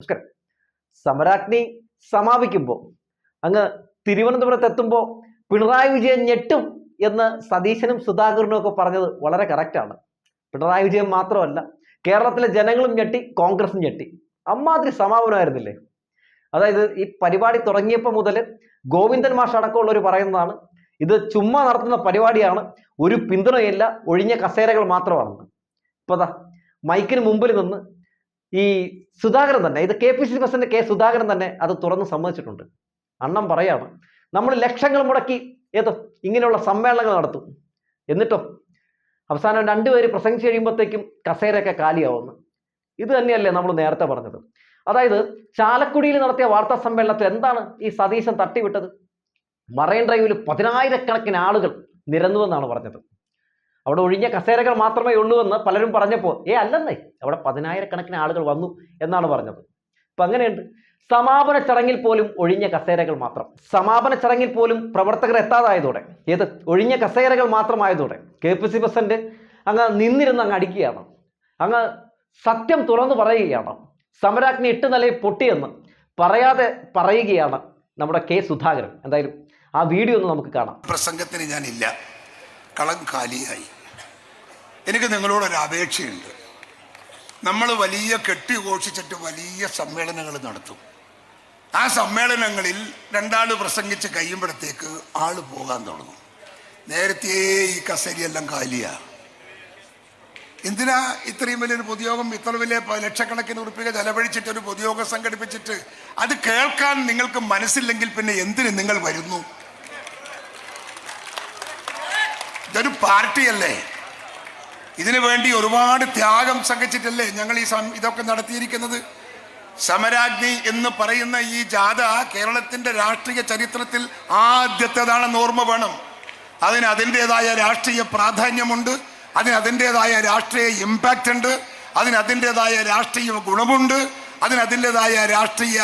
നമസ്കാരം. സമരാഗ്നി സമാപിക്കുമ്പോൾ അങ്ങ് തിരുവനന്തപുരത്ത് എത്തുമ്പോൾ പിണറായി വിജയൻ ഞെട്ടും എന്ന് സതീശനും സുധാകരനും ഒക്കെ പറഞ്ഞത് വളരെ കറക്റ്റാണ്. പിണറായി വിജയൻ മാത്രമല്ല, കേരളത്തിലെ ജനങ്ങളും ഞെട്ടി, കോൺഗ്രസും ഞെട്ടി. അമ്മാതിരി സമാപനമായിരുന്നില്ലേ? അതായത് ഈ പരിപാടി തുടങ്ങിയപ്പോൾ മുതൽ ഗോവിന്ദൻ മാഷ് അടക്കമുള്ളവർ പറയുന്നതാണ്, ഇത് ചുമ്മാ നടത്തുന്ന പരിപാടിയാണ്, ഒരു പിന്തുണയില്ല, ഒഴിഞ്ഞ കസേരകൾ മാത്രമാണെന്ന്. ഇപ്പൊ മൈക്കിന് മുമ്പിൽ നിന്ന് ഈ സുധാകരൻ തന്നെ, ഇത് KPCC പ്രസിഡന്റ് കെ സുധാകരൻ തന്നെ അത് തുറന്ന് സമ്മതിച്ചിട്ടുണ്ട്. അണ്ണം പറയാണ്, നമ്മൾ ലക്ഷങ്ങൾ മുടക്കി ഇങ്ങനെയുള്ള സമ്മേളനങ്ങൾ നടത്തും, എന്നിട്ടോ അവസാനം രണ്ടുപേര് പ്രസംഗിച്ച് കഴിയുമ്പോഴത്തേക്കും കസേരയൊക്കെ കാലിയാവുന്നു. ഇത് തന്നെയല്ലേ നമ്മൾ നേരത്തെ പറഞ്ഞത്? അതായത് ചാലക്കുടിയിൽ നടത്തിയ വാർത്താ സമ്മേളനത്തിൽ എന്താണ് ഈ സതീശൻ തട്ടിവിട്ടത്? മറൈൻ ഡ്രൈവിൽ 10,000-കണക്കിന് ആളുകൾ നിരന്നുവെന്നാണ് പറഞ്ഞത്. അവിടെ ഒഴിഞ്ഞ കസേരകൾ മാത്രമേ ഉള്ളൂ എന്ന് പലരും പറഞ്ഞപ്പോൾ അല്ലെന്നേ, അവിടെ 10,000-കണക്കിന് ആളുകൾ വന്നു എന്നാണ് പറഞ്ഞത്. അപ്പൊ അങ്ങനെയുണ്ട്. സമാപന ചടങ്ങിൽ പോലും ഒഴിഞ്ഞ കസേരകൾ മാത്രം. സമാപന ചടങ്ങിൽ പോലും പ്രവർത്തകർ എത്താതായതോടെ, ഒഴിഞ്ഞ കസേരകൾ മാത്രമായതോടെ KPCC പ്രസിഡന്റ് അങ്ങ് നിന്നിരുന്ന് അങ്ങ് അടിക്കുകയാണ്. അങ്ങ് സത്യം തുറന്നു പറയുകയാണ്. സമരാഗ്നി 8 നിലയിൽ പൊട്ടിയെന്ന് പറയാതെ പറയുകയാണ് നമ്മുടെ കെ സുധാകരൻ. എന്തായാലും ആ വീഡിയോ ഒന്ന് നമുക്ക് കാണാം. പ്രസംഗത്തിന് ഞാനില്ല, കളം കാലിയായി. എനിക്ക് നിങ്ങളോടൊരു അപേക്ഷയുണ്ട്. നമ്മൾ വലിയ കെട്ടിഘോഷിച്ചിട്ട് വലിയ സമ്മേളനങ്ങൾ നടത്തും. ആ സമ്മേളനങ്ങളിൽ രണ്ടാൾ പ്രസംഗിച്ച് കഴിയുമ്പോഴത്തേക്ക് ആള് പോകാൻ തുടങ്ങും. നേരത്തെ ഈ കസേരയെല്ലാം കാലിയാ. എന്തിനാ ഇത്രയും വലിയൊരു പൊതുയോഗം, ഇത്ര വലിയ ലക്ഷക്കണക്കിന് ഉറുപ്പിക ചെലവഴിച്ചിട്ട് ഒരു പൊതുയോഗം സംഘടിപ്പിച്ചിട്ട് അത് കേൾക്കാൻ നിങ്ങൾക്ക് മനസ്സില്ലെങ്കിൽ പിന്നെ എന്തിന് നിങ്ങൾ വരുന്നു? ഇതൊരു പാർട്ടിയല്ലേ, ഇതിനു വേണ്ടി ഒരുപാട് ത്യാഗം സഹിച്ചിട്ടല്ലേ ഞങ്ങൾ ഇതൊക്കെ നടത്തിയിരിക്കുന്നത്. സമരാഗ്നി എന്ന് പറയുന്ന ഈ ജാഥ കേരളത്തിന്റെ രാഷ്ട്രീയ ചരിത്രത്തിൽ ആദ്യത്തേതാണെന്ന് ഓർമ്മ വേണം. അതിന് അതിൻ്റെതായ രാഷ്ട്രീയ പ്രാധാന്യമുണ്ട്, അതിന് അതിൻ്റെതായ രാഷ്ട്രീയ ഇമ്പാക്റ്റ് ഉണ്ട്, അതിന് അതിൻ്റെതായ രാഷ്ട്രീയ ഗുണമുണ്ട്, അതിന് അതിൻ്റെതായ രാഷ്ട്രീയ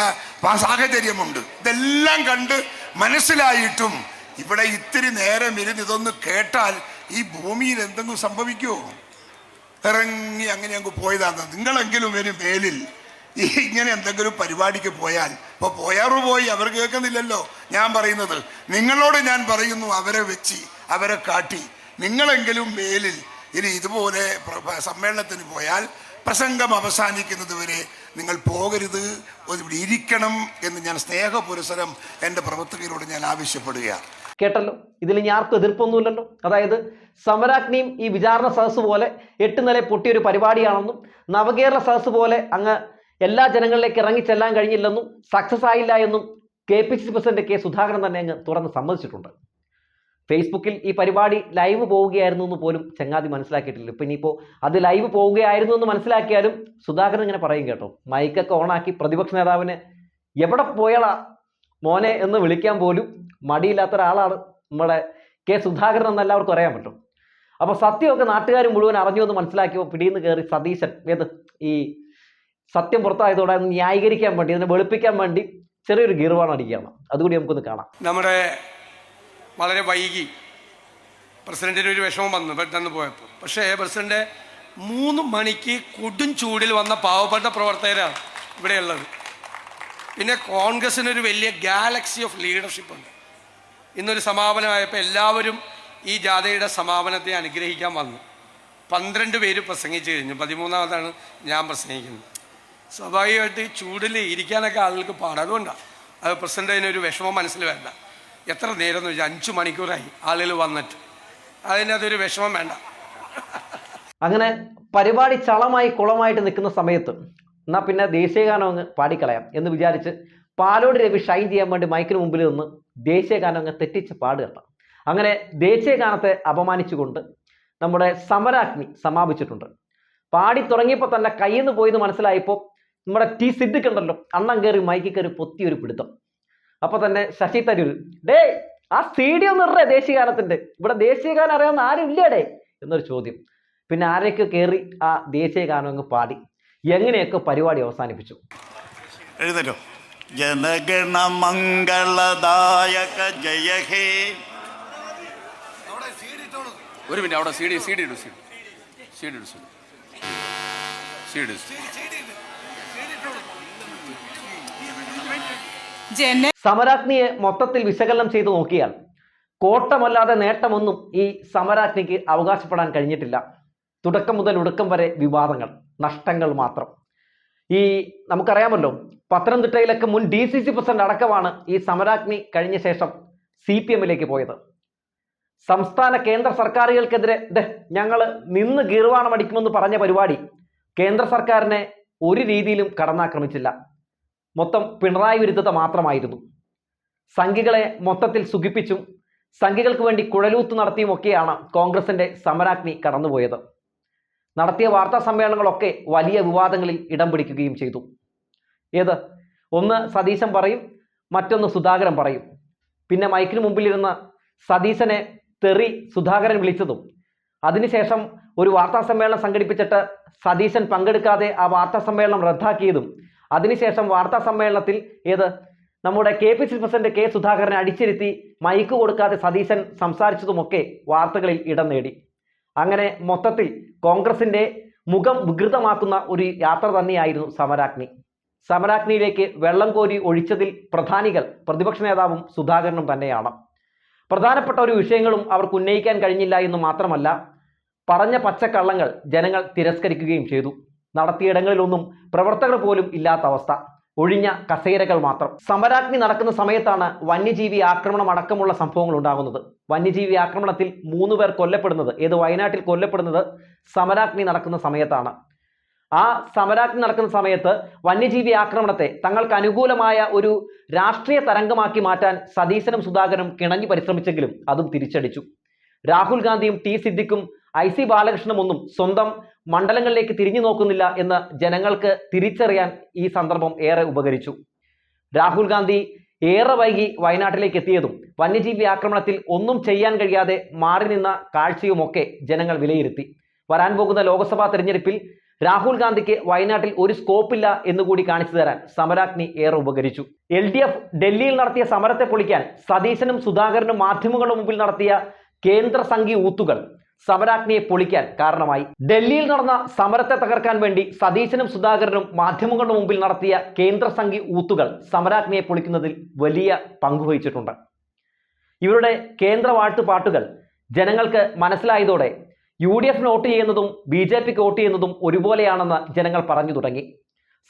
സാഹചര്യമുണ്ട്. ഇതെല്ലാം കണ്ട് മനസ്സിലായിട്ടും ഇവിടെ ഇത്തിരി നേരം ഇരുന്ന് ഇതൊന്ന് കേട്ടാൽ ഈ ഭൂമിയിൽ എന്തെങ്കിലും സംഭവിക്കുമോ? ഇറങ്ങി അങ്ങനെ അങ്ങ് പോയതാണ്. നിങ്ങളെങ്കിലും ഒരു മേലിൽ ഇങ്ങനെ എന്തെങ്കിലും പരിപാടിക്ക് പോയാൽ, ഇപ്പോൾ പോയാറു പോയി, അവർ കേൾക്കുന്നില്ലല്ലോ ഞാൻ പറയുന്നത്. നിങ്ങളോട് ഞാൻ പറയുന്നു, അവരെ വെച്ച് അവരെ കാട്ടി നിങ്ങളെങ്കിലും മേലിൽ ഇനി ഇതുപോലെ സമ്മേളനത്തിന് പോയാൽ പ്രസംഗം അവസാനിക്കുന്നത് വരെ നിങ്ങൾ പോകരുത്, ഇവിടെ ഇരിക്കണം എന്ന് ഞാൻ സ്നേഹപുരസരം എൻ്റെ പ്രവർത്തകരോട് ഞാൻ ആവശ്യപ്പെടുകയാണ്. കേട്ടല്ലോ, ഇതിൽ ഇനി ആർക്കും എതിർപ്പൊന്നുമില്ലല്ലോ. അതായത് സമരാഗ്നിയും ഈ വിചാരണ സദസ് പോലെ 8 നിലയിൽ പൊട്ടിയൊരു പരിപാടിയാണെന്നും നവകേരള സദസ് പോലെ അങ്ങ് എല്ലാ ജനങ്ങളിലേക്ക് ഇറങ്ങിച്ചെല്ലാൻ കഴിഞ്ഞില്ലെന്നും സക്സസ് ആയില്ല എന്നും KPCC പ്രസിഡന്റ് കെ സുധാകരൻ തന്നെ അങ്ങ് തുറന്ന് സമ്മതിച്ചിട്ടുണ്ട്. ഫേസ്ബുക്കിൽ ഈ പരിപാടി ലൈവ് പോവുകയായിരുന്നു എന്ന് പോലും ചങ്ങാതി മനസ്സിലാക്കിയിട്ടില്ല. ഇപ്പം ഇനിയിപ്പോൾ അത് ലൈവ് പോവുകയായിരുന്നു എന്ന് മനസ്സിലാക്കിയാലും സുധാകരൻ ഇങ്ങനെ പറയും കേട്ടോ, മൈക്കൊക്കെ ഓണാക്കി പ്രതിപക്ഷ നേതാവിനെ എവിടെ പോയളാ മോനെ എന്ന് വിളിക്കാൻ പോലും മടിയില്ലാത്ത ഒരാളാണ് നമ്മുടെ കെ സുധാകരൻ എന്ന് എല്ലാവർക്കും അറിയാൻ പറ്റും. അപ്പോൾ സത്യമൊക്കെ നാട്ടുകാർ മുഴുവൻ അറിഞ്ഞു എന്ന് മനസ്സിലാക്കിയപ്പോൾ പിടിയിൽ നിന്ന് കയറി സതീശൻ ഈ സത്യം പുറത്തായതോടെ ന്യായീകരിക്കാൻ വേണ്ടി, ഇതിനെ വെളുപ്പിക്കാൻ വേണ്ടി ചെറിയൊരു ഗീർവാണം അടിക്കുകയാണ്. അതുകൂടി നമുക്കൊന്ന് കാണാം. നമ്മുടെ വളരെ വൈകി പ്രസിഡന്റിന് ഒരു വിഷമം വന്നു പെട്ടെന്ന് പോയപ്പോൾ. പക്ഷേ പ്രസിഡന്റ് 3 മണിക്ക് കൊടും ചൂടിൽ വന്ന പാവപ്പെട്ട പ്രവർത്തകരാണ് ഇവിടെയുള്ളത്. പിന്നെ കോൺഗ്രസിനൊരു വലിയ ഗാലക്സി ഓഫ് ലീഡർഷിപ്പ് ഉണ്ട്. ഇന്നൊരു സമാപനമായപ്പോൾ എല്ലാവരും ഈ ജാഥയുടെ സമാപനത്തെ അനുഗ്രഹിക്കാൻ വന്നു. 12 പേര് പ്രസംഗിച്ചു കഴിഞ്ഞു, 13ാമതാണ് ഞാൻ പ്രസംഗിക്കുന്നത്. സ്വാഭാവികമായിട്ട് ചൂടിൽ ഇരിക്കാനൊക്കെ ആളുകൾക്ക് പാടും. അതുകൊണ്ടാണ് അത് പ്രസിഡന്റ് അതിനൊരു വിഷമം മനസ്സിൽ വേണ്ട. എത്ര നേരം എന്ന് വെച്ചാൽ 5 മണിക്കൂറായി ആളുകൾ വന്നിട്ട്, അതിനകത്തൊരു വിഷമം വേണ്ട. അങ്ങനെ പരിപാടി ചളമായി കുളമായിട്ട് നിൽക്കുന്ന സമയത്ത് എന്നാൽ പിന്നെ ദേശീയഗാനം അങ്ങ് പാടിക്കളയാം എന്ന് വിചാരിച്ച് പാലോട് രവി ഷൈൻ ചെയ്യാൻ വേണ്ടി മൈക്കിന് മുമ്പിൽ നിന്ന് ദേശീയഗാനം അങ്ങ് തെറ്റിച്ച് പാടുകയാണ്. അങ്ങനെ ദേശീയഗാനത്തെ അപമാനിച്ചുകൊണ്ട് നമ്മുടെ സമരാഗ്നി സമാപിച്ചിട്ടുണ്ട്. പാടി തുടങ്ങിയപ്പോൾ തന്നെ കയ്യിൽ നിന്ന് പോയെന്ന് മനസ്സിലായപ്പോൾ നമ്മുടെ ടി സിദ്ദിഖ് ഉണ്ടല്ലോ, അണ്ണം കയറി മൈക്കിൽ കയറി പൊത്തിയൊരു പിടുത്തം. അപ്പോൾ തന്നെ ശശി തരൂർ, ആ CD ഒന്ന് ഇറേ ദേശീയഗാനത്തിൻ്റെ, ഇവിടെ ദേശീയഗാനം അറിയാവുന്ന ആരും ഇല്ലേടേ എന്നൊരു ചോദ്യം. പിന്നെ ആരൊക്കെ കയറി ആ ദേശീയഗാനം അങ്ങ് പാടി എങ്ങനെയൊക്കെ പരിപാടി അവസാനിപ്പിച്ചു. എഴുതല്ലോ, ജനഗണ മംഗളദായക ജയ ഹേ. ഒരു മിനിറ്റ്, അവിടെ CD ഇടൂ. സമരാഗ്നിയെ മൊത്തത്തിൽ വിശകലനം ചെയ്തു നോക്കിയാൽ കോട്ടമല്ലാതെ നേട്ടമൊന്നും ഈ സമരാഗ്നിക്ക് അവകാശപ്പെടാൻ കഴിഞ്ഞിട്ടില്ല. തുടക്കം മുതൽ ഒടുക്കം വരെ വിവാദങ്ങൾ, നഷ്ടങ്ങൾ മാത്രം. ഈ നമുക്കറിയാമല്ലോ, പത്തനംതിട്ടയിലൊക്കെ മുൻ DCC പ്രസിഡന്റ് അടക്കമാണ് ഈ സമരാഗ്നി കഴിഞ്ഞ ശേഷം CPM-ലേക്ക് പോയത്. സംസ്ഥാന കേന്ദ്ര സർക്കാരുകൾക്കെതിരെ ഞങ്ങൾ നിന്ന് ഗീർവാണമടിക്കുമെന്ന് പറഞ്ഞ പരിപാടി കേന്ദ്ര സർക്കാരിനെ ഒരു രീതിയിലും കടന്നാക്രമിച്ചില്ല. മൊത്തം പിണറായി വിരുദ്ധത മാത്രമായിരുന്നു. സംഘികളെ മൊത്തത്തിൽ സുഖിപ്പിച്ചും സംഘികൾക്ക് വേണ്ടി കുഴലൂത്ത് നടത്തിയുമൊക്കെയാണ് കോൺഗ്രസിന്റെ സമരാഗ്നി കടന്നുപോയത്. നടത്തിയ വാർത്താ സമ്മേളനങ്ങളൊക്കെ വലിയ വിവാദങ്ങളിൽ ഇടം പിടിക്കുകയും ചെയ്തു. ഒന്ന് സതീശൻ പറയും, മറ്റൊന്ന് സുധാകരൻ പറയും. പിന്നെ മൈക്കിന് മുമ്പിലിരുന്ന് സതീശനെ തെറി സുധാകരൻ വിളിച്ചതും, അതിനുശേഷം ഒരു വാർത്താ സമ്മേളനം സംഘടിപ്പിച്ചിട്ട് സതീശൻ പങ്കെടുക്കാതെ ആ വാർത്താ സമ്മേളനം റദ്ദാക്കിയതും, അതിനുശേഷം വാർത്താ സമ്മേളനത്തിൽ നമ്മുടെ KPCC പ്രസിഡന്റ് K സുധാകരനെ അടിച്ചിരുത്തി മൈക്ക് കൊടുക്കാതെ സതീശൻ സംസാരിച്ചതുമൊക്കെ വാർത്തകളിൽ ഇടം നേടി. അങ്ങനെ മൊത്തത്തിൽ കോൺഗ്രസിന്റെ മുഖം വികൃതമാക്കുന്ന ഒരു യാത്ര തന്നെയായിരുന്നു സമരാഗ്നി. സമരാഗ്നിയിലേക്ക് വെള്ളം കോരി ഒഴിച്ചതിൽ പ്രധാനികൾ പ്രതിപക്ഷ നേതാവും സുധാകരനും തന്നെയാണ്. പ്രധാനപ്പെട്ട ഒരു വിഷയങ്ങളും അവർക്ക് ഉന്നയിക്കാൻ കഴിഞ്ഞില്ല എന്ന് മാത്രമല്ല, പറഞ്ഞ പച്ചക്കള്ളങ്ങൾ ജനങ്ങൾ തിരസ്കരിക്കുകയും ചെയ്തു. നടത്തിയിടങ്ങളിലൊന്നും പ്രവർത്തകർ പോലും ഇല്ലാത്ത അവസ്ഥ, ഒഴിഞ്ഞ കസേരകൾ മാത്രം. സമരാഗ്നി നടക്കുന്ന സമയത്താണ് വന്യജീവി ആക്രമണം അടക്കമുള്ള സംഭവങ്ങൾ ഉണ്ടാകുന്നത്. വന്യജീവി ആക്രമണത്തിൽ 3 പേർ കൊല്ലപ്പെടുന്നത്, വയനാട്ടിൽ കൊല്ലപ്പെടുന്നത് സമരാഗ്നി നടക്കുന്ന സമയത്താണ്. ആ സമരാഗ്നി നടക്കുന്ന സമയത്ത് വന്യജീവി ആക്രമണത്തെ തങ്ങൾക്ക് അനുകൂലമായ ഒരു രാഷ്ട്രീയ തരംഗമാക്കി മാറ്റാൻ സതീശനും സുധാകരനും കിണഞ്ഞു പരിശ്രമിച്ചെങ്കിലും അതും തിരിച്ചടിച്ചു. രാഹുൽ ഗാന്ധിയും T സിദ്ദിഖും IC ബാലകൃഷ്ണനും ഒന്നും സ്വന്തം മണ്ഡലങ്ങളിലേക്ക് തിരിഞ്ഞു നോക്കുന്നില്ല എന്ന് ജനങ്ങൾക്ക് തിരിച്ചറിയാൻ ഈ സന്ദർഭം ഏറെ ഉപകരിച്ചു. രാഹുൽ ഗാന്ധി ഏറെ വൈകി വയനാട്ടിലേക്ക് എത്തിയതും വന്യജീവി ആക്രമണത്തിൽ ഒന്നും ചെയ്യാൻ കഴിയാതെ മാറി നിന്ന കാഴ്ചയുമൊക്കെ ജനങ്ങൾ വിലയിരുത്തി. വരാൻ പോകുന്ന ലോക്സഭാ തെരഞ്ഞെടുപ്പിൽ രാഹുൽ ഗാന്ധിക്ക് വയനാട്ടിൽ ഒരു സ്കോപ്പില്ല എന്നുകൂടി കാണിച്ചു തരാൻ സമരാഗ്നി ഏറെ ഉപകരിച്ചു. LDF ഡൽഹിയിൽ നടത്തിയ സമരത്തെ പൊളിക്കാൻ സതീശനും സുധാകരനും മാധ്യമങ്ങളുടെ മുമ്പിൽ നടത്തിയ കേന്ദ്ര സംഘി ഊത്തുകൾ സമരാഗ്നിയെ പൊളിക്കാൻ കാരണമായി. ഡൽഹിയിൽ നടന്ന സമരത്തെ തകർക്കാൻ വേണ്ടി സതീശനും സുധാകരനും മാധ്യമങ്ങളുടെ മുമ്പിൽ നടത്തിയ കേന്ദ്ര സംഘി ഊത്തുകൾ സമരാഗ്നിയെ പൊളിക്കുന്നതിൽ വലിയ പങ്കുവഹിച്ചിട്ടുണ്ട്. ഇവരുടെ കേന്ദ്ര വാഴ്ത്തുപാട്ടുകൾ ജനങ്ങൾക്ക് മനസ്സിലായതോടെ UDF വോട്ട് ചെയ്യുന്നതും BJPക്ക് വോട്ട് ചെയ്യുന്നതും ഒരുപോലെയാണെന്ന് ജനങ്ങൾ പറഞ്ഞു തുടങ്ങി.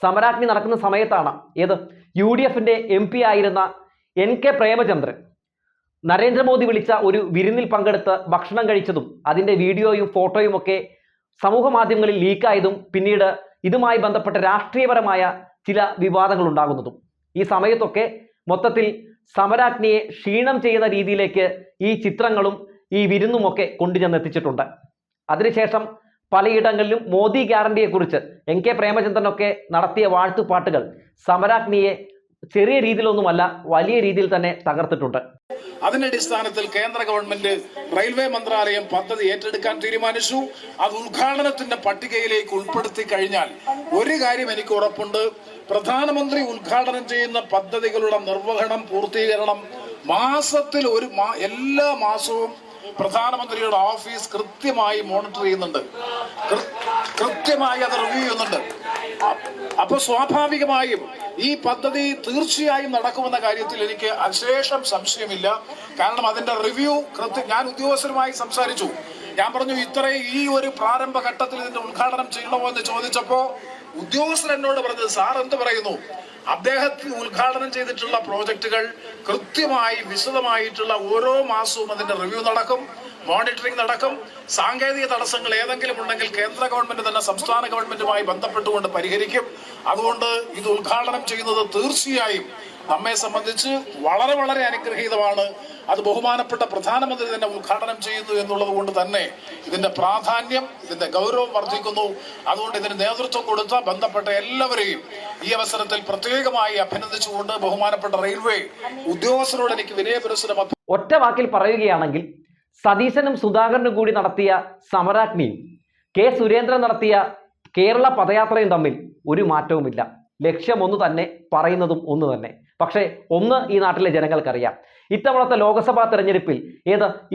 സമരാഗ്നി നടക്കുന്ന സമയത്താണ് UDFന്റെ MP ആയിരുന്ന NK പ്രേമചന്ദ്രൻ നരേന്ദ്രമോദി വിളിച്ച ഒരു വിരുന്നിൽ പങ്കെടുത്ത് ഭക്ഷണം കഴിച്ചതും അതിൻ്റെ വീഡിയോയും ഫോട്ടോയും ഒക്കെ സമൂഹ മാധ്യമങ്ങളിൽ ലീക്കായതും പിന്നീട് ഇതുമായി ബന്ധപ്പെട്ട രാഷ്ട്രീയപരമായ ചില വിവാദങ്ങൾ ഉണ്ടാകുന്നതും ഈ സമയത്തൊക്കെ മൊത്തത്തിൽ സമരാഗ്നിയെ ക്ഷീണം ചെയ്യുന്ന രീതിയിലേക്ക് ഈ ചിത്രങ്ങളും ഈ വിരുന്നുമൊക്കെ കൊണ്ടുചെന്നെത്തിച്ചിട്ടുണ്ട്. അതിനുശേഷം പലയിടങ്ങളിലും മോദി ഗ്യാരണ്ടിയെക്കുറിച്ച് NK പ്രേമചന്ദ്രനൊക്കെ നടത്തിയ വാഴ്ത്തുപാട്ടുകൾ സമരാഗ്നിയെ ചെറിയ രീതിയിലൊന്നുമല്ല വലിയ രീതിയിൽ തന്നെ തകർത്തിട്ടുണ്ട്. അതിന്റെ അടിസ്ഥാനത്തിൽ കേന്ദ്ര ഗവൺമെന്റ് റെയിൽവേ മന്ത്രാലയം പദ്ധതി ഏറ്റെടുക്കാൻ തീരുമാനിച്ചു. അത് ഉദ്ഘാടനത്തിന്റെ പട്ടികയിലേക്ക് ഉൾപ്പെടുത്തി കഴിഞ്ഞാൽ ഒരു കാര്യം എനിക്ക് ഉറപ്പുണ്ട്, പ്രധാനമന്ത്രി ഉദ്ഘാടനം ചെയ്യുന്ന പദ്ധതികളുടെ നിർവഹണം പൂർത്തീകരണം മാസത്തിൽ എല്ലാ മാസവും പ്രധാനമന്ത്രിയുടെ ഓഫീസ് കൃത്യമായി മോണിറ്റർ ചെയ്യുന്നുണ്ട്, കൃത്യമായി അത് റിവ്യൂ ചെയ്യുന്നുണ്ട്. അപ്പൊ സ്വാഭാവികമായും ഈ പദ്ധതി തീർച്ചയായും നടക്കുമെന്ന കാര്യത്തിൽ എനിക്ക് അശേഷം സംശയമില്ല. കാരണം അതിന്റെ റിവ്യൂ ഞാൻ ഉദ്യോഗസ്ഥരുമായി സംസാരിച്ചു. ഞാൻ പറഞ്ഞു ഈ ഒരു പ്രാരംഭ ഘട്ടത്തിൽ ഇതിന്റെ ഉദ്ഘാടനം ചെയ്യണമോ എന്ന് ചോദിച്ചപ്പോ ഉദ്യോഗസ്ഥർ എന്നോട് പറഞ്ഞത്, സാർ എന്ത് പറയുന്നു, അദ്ദേഹത്തിന് ഉദ്ഘാടനം ചെയ്തിട്ടുള്ള പ്രോജക്റ്റുകൾ കൃത്യമായി വിശദമായിട്ടുള്ള ഓരോ മാസവും അതിന്റെ റിവ്യൂ നടക്കും, മോണിറ്ററിംഗ് നടക്കും. സാങ്കേതിക തടസ്സങ്ങൾ ഏതെങ്കിലും ഉണ്ടെങ്കിൽ കേന്ദ്ര ഗവൺമെന്റ് തന്നെ സംസ്ഥാന ഗവൺമെന്റുമായി ബന്ധപ്പെട്ടുകൊണ്ട് പരിഹരിക്കും. അതുകൊണ്ട് ഇത് ഉദ്ഘാടനം ചെയ്യുന്നത് തീർച്ചയായും നമ്മെ സംബന്ധിച്ച് വളരെ വളരെ അനുഗ്രഹീതമാണ്. അത് ബഹുമാനപ്പെട്ട പ്രധാനമന്ത്രി തന്നെ ഉദ്ഘാടനം ചെയ്യുന്നു എന്നുള്ളത് കൊണ്ട് തന്നെ ഇതിന്റെ പ്രാധാന്യം, ഇതിന്റെ ഗൗരവം വർദ്ധിക്കുന്നു. അതുകൊണ്ട് ഇതിന് നേതൃത്വം കൊടുത്ത ബന്ധപ്പെട്ട എല്ലാവരെയും ഈ അവസരത്തിൽ പ്രത്യേകമായി അഭിനന്ദിച്ചുകൊണ്ട് ബഹുമാനപ്പെട്ട റെയിൽവേ ഉദ്യോഗസ്ഥരോട് എനിക്ക് വിനയപുരസ്സരം. ഒറ്റ വാക്കിൽ പറയുകയാണെങ്കിൽ സതീശനും സുധാകരനും കൂടി നടത്തിയ സമരാഗ്നിയും K സുരേന്ദ്രൻ നടത്തിയ കേരള പദയാത്രയും തമ്മിൽ ഒരു മാറ്റവുമില്ല. ലക്ഷ്യം ഒന്ന് തന്നെ, പറയുന്നതും ഒന്ന് തന്നെ. പക്ഷേ ഒന്ന് ഈ നാട്ടിലെ ജനങ്ങൾക്കറിയാം, ഇത്തവണത്തെ ലോക്സഭാ തെരഞ്ഞെടുപ്പിൽ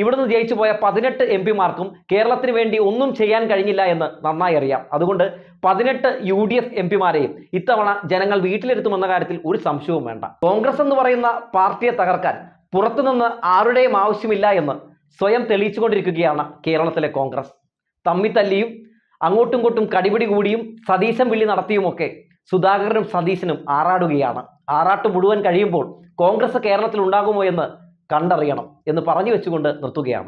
ഇവിടുന്ന് ജയിച്ചു പോയ 18 MP-മാർക്കും കേരളത്തിന് വേണ്ടി ഒന്നും ചെയ്യാൻ കഴിഞ്ഞില്ല എന്ന് നന്നായി അറിയാം. അതുകൊണ്ട് 18 UDF MP-മാരെയും ഇത്തവണ ജനങ്ങൾ വീട്ടിലിരുത്തുമെന്ന കാര്യത്തിൽ ഒരു സംശയവും വേണ്ട. കോൺഗ്രസ് എന്ന് പറയുന്ന പാർട്ടിയെ തകർക്കാൻ പുറത്തുനിന്ന് ആരുടെയും ആവശ്യമില്ല എന്ന് സ്വയം തെളിയിച്ചുകൊണ്ടിരിക്കുകയാണ് കേരളത്തിലെ കോൺഗ്രസ്. തമ്മിത്തല്ലിയും അങ്ങോട്ടും ഇങ്ങോട്ടും കടിപിടി കൂടിയും സതീശൻ വിളി നടത്തിയുമൊക്കെ സുധാകരനും സതീശനും ആറാടുകയാണ്. ആറാട്ട് മുഴുവൻ കഴിയുമ്പോൾ കോൺഗ്രസ് കേരളത്തിൽ ഉണ്ടാകുമോ എന്ന് കണ്ടറിയണം എന്ന് പറഞ്ഞു വെച്ചുകൊണ്ട് നിർത്തുകയാണ്.